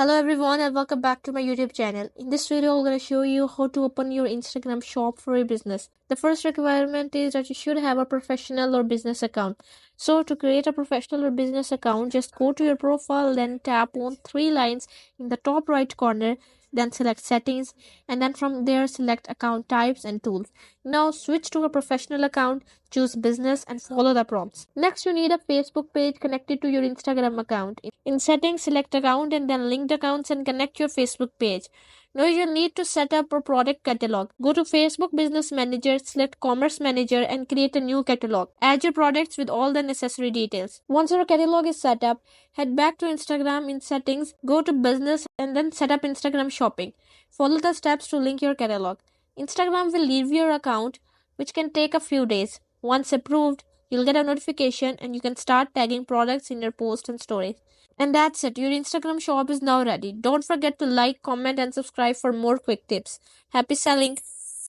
Hello everyone and welcome back to my YouTube channel. In this video, I'm going to show you how to open your Instagram shop for your business. The first requirement is that you should have a professional or business account. So to create a professional or business account, just go to your profile, then tap on three lines in the top right corner, then select settings, and then from there select account types and tools. Now switch to a professional account, choose business and follow the prompts. Next, you need a Facebook page connected to your Instagram account. In settings, select account and then linked accounts and connect your Facebook page. Now you need to set up a product catalog. Go to Facebook Business Manager, select Commerce Manager and create a new catalog. Add your products with all the necessary details. Once your catalog is set up, head back to Instagram in settings, go to business and then set up Instagram shopping. Follow the steps to link your catalog. Instagram will leave your account, which can take a few days. Once approved, you'll get a notification and you can start tagging products in your posts and stories. And that's it. Your Instagram shop is now ready. Don't forget to like, comment, and subscribe for more quick tips. Happy selling!